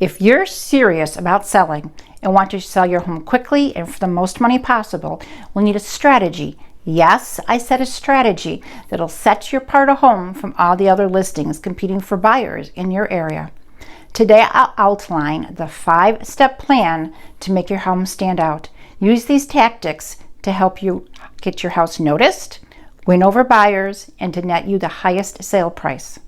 If you're serious about selling and want to sell your home quickly and for the most money possible, we'll need a strategy. Yes, I said a strategy that'll set you apart a home from all the other listings competing for buyers in your area. Today I'll outline the 5-step plan to make your home stand out. Use these tactics to help you get your house noticed, win over buyers, and to net you the highest sale price.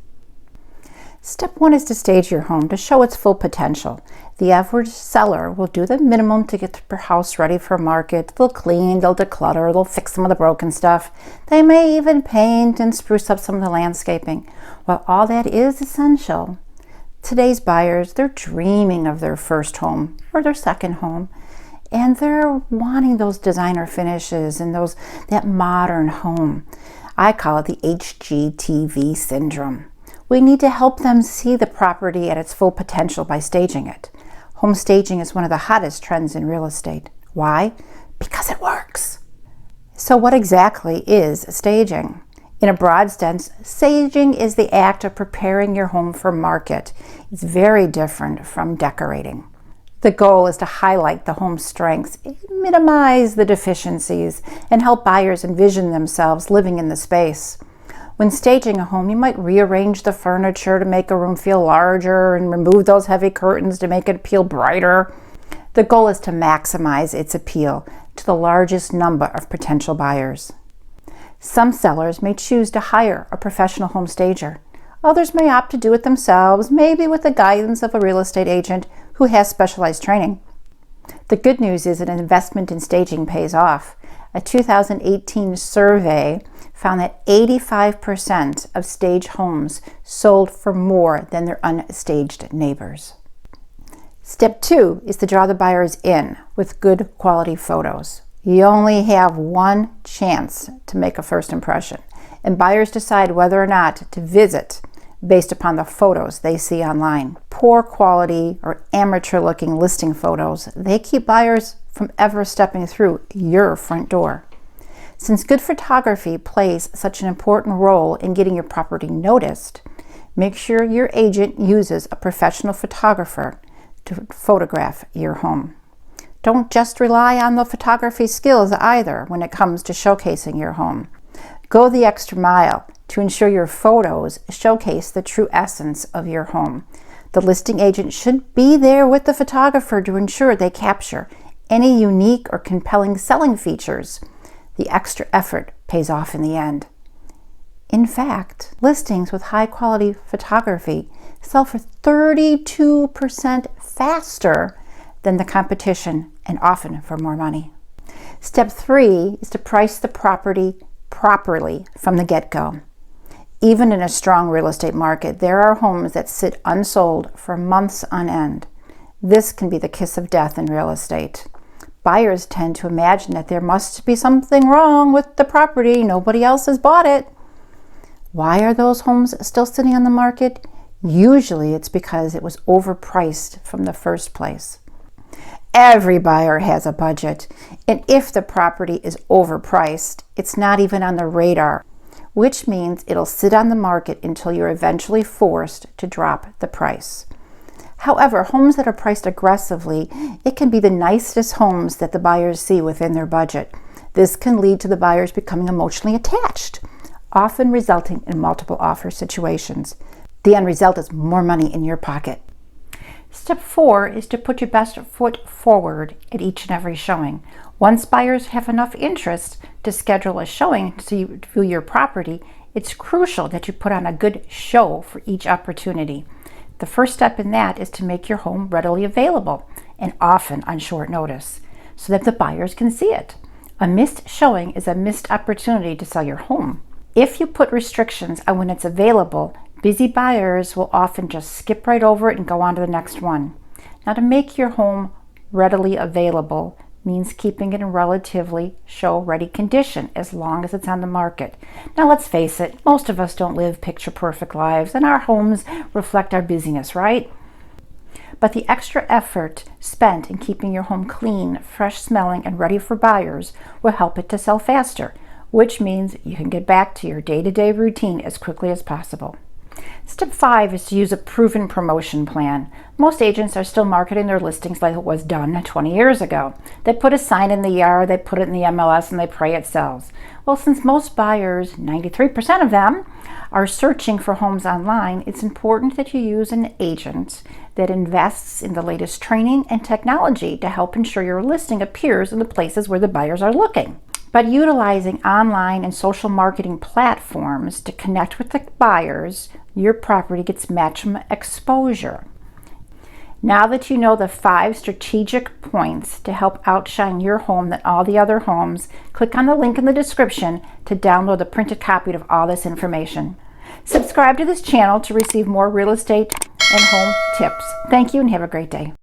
Step 1 is to stage your home to show its full potential. The average seller will do the minimum to get their house ready for market. They'll clean, they'll declutter, they'll fix some of the broken stuff. They may even paint and spruce up some of the landscaping. While all that is essential, today's buyers, they're dreaming of their first home or their second home, and they're wanting those designer finishes and that modern home. I call it the HGTV syndrome. We need to help them see the property at its full potential by staging it. Home staging is one of the hottest trends in real estate. Why? Because it works. So what exactly is staging? In a broad sense, staging is the act of preparing your home for market. It's very different from decorating. The goal is to highlight the home's strengths, minimize the deficiencies, and help buyers envision themselves living in the space. When staging a home, you might rearrange the furniture to make a room feel larger and remove those heavy curtains to make it appeal brighter. The goal is to maximize its appeal to the largest number of potential buyers. Some sellers may choose to hire a professional home stager. Others may opt to do it themselves, maybe with the guidance of a real estate agent who has specialized training. The good news is that an investment in staging pays off. A 2018 survey found that 85% of staged homes sold for more than their unstaged neighbors. Step 2 is to draw the buyers in with good quality photos. You only have one chance to make a first impression, and buyers decide whether or not to visit based upon the photos they see online. Poor quality or amateur-looking listing photos, they keep buyers from ever stepping through your front door. Since good photography plays such an important role in getting your property noticed, make sure your agent uses a professional photographer to photograph your home. Don't just rely on the photography skills either when it comes to showcasing your home. Go the extra mile to ensure your photos showcase the true essence of your home. The listing agent should be there with the photographer to ensure they capture any unique or compelling selling features. The extra effort pays off in the end. In fact, listings with high quality photography sell for 32% faster than the competition and often for more money. Step 3 is to price the property properly from the get-go. Even in a strong real estate market, there are homes that sit unsold for months on end. This can be the kiss of death in real estate. Buyers tend to imagine that there must be something wrong with the property. Nobody else has bought it. Why are those homes still sitting on the market? Usually it's because it was overpriced from the first place. Every buyer has a budget, and if the property is overpriced, it's not even on the radar, which means it'll sit on the market until you're eventually forced to drop the price. However, homes that are priced aggressively, it can be the nicest homes that the buyers see within their budget. This can lead to the buyers becoming emotionally attached, often resulting in multiple offer situations. The end result is more money in your pocket. Step 4 is to put your best foot forward at each and every showing. Once buyers have enough interest to schedule a showing to view your property, it's crucial that you put on a good show for each opportunity. The first step in that is to make your home readily available and often on short notice so that the buyers can see it. A missed showing is a missed opportunity to sell your home. If you put restrictions on when it's available, busy buyers will often just skip right over it and go on to the next one. Now, to make your home readily available means keeping it in relatively show-ready condition as long as it's on the market. Now, let's face it, most of us don't live picture-perfect lives, and our homes reflect our busyness, right? But the extra effort spent in keeping your home clean, fresh-smelling, and ready for buyers will help it to sell faster, which means you can get back to your day-to-day routine as quickly as possible. Step 5 is to use a proven promotion plan. Most agents are still marketing their listings like it was done 20 years ago. They put a sign in the yard, they put it in the MLS, and they pray it sells. Well, since most buyers, 93% of them, are searching for homes online, it's important that you use an agent that invests in the latest training and technology to help ensure your listing appears in the places where the buyers are looking. But utilizing online and social marketing platforms to connect with the buyers, your property gets maximum exposure. Now that you know the 5 strategic points to help outshine your home than all the other homes, click on the link in the description to download the printed copy of all this information. Subscribe to this channel to receive more real estate and home tips. Thank you and have a great day.